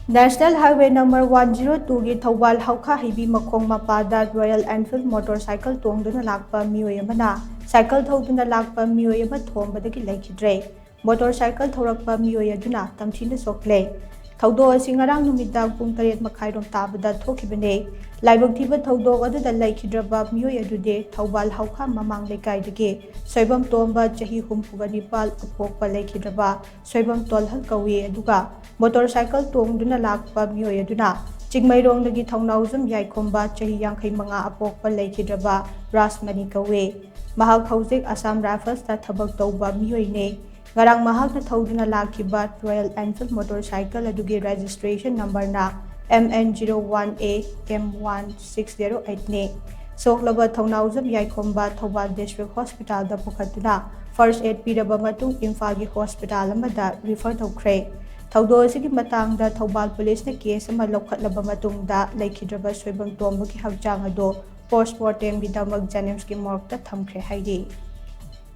National Highway number 102 की Thoubal हाउखा HEIBI मखोंग मपादा Royal Enfield motorcycle TONGDUNA Lakpa Meeoi Amana cycle THOUDUNA Lakpa Meeoi ama Thombadagi Leikhidre motorcycle THOURAKPA Meeoi ADUNA TAMTHINA SHOKLE Thoudou asi ngarang numidang pung 8:30 tabada thokibane laibok thiba thoudou aduda Leikhidraba Meeoi adude Thoubal haukha mamang lekaidagi soibam tomba chahi 34 apokpa Leikhidraba soibam tolhal kawi aduga motorcycle TONGDUNA Lakpa Meeoi aduna chingmairongdagi thongnauzum yaikhomba chahi 65 apokpa Leikhidraba rasmani kawi mahak hauzik Assam Rifles ta thabak tauba Meeoi ne Ngarang mahak na Thouduna Lakpa Royal Enfield motorcycle adugi registration number na MN01A M1608 ne soklaba thongnauzam yaikhomba Thoubal District Hospital da pukhatuna first aid pidaba matung Imphal gi hospital amada refer tawkhre Thoudou asigi matangda Thoubal police na case ama lokhatlaba matungda Leikhidraba soibam tomba ki hakjang ado postmortem gi damag Janims ki morgue ta thamkhre haidi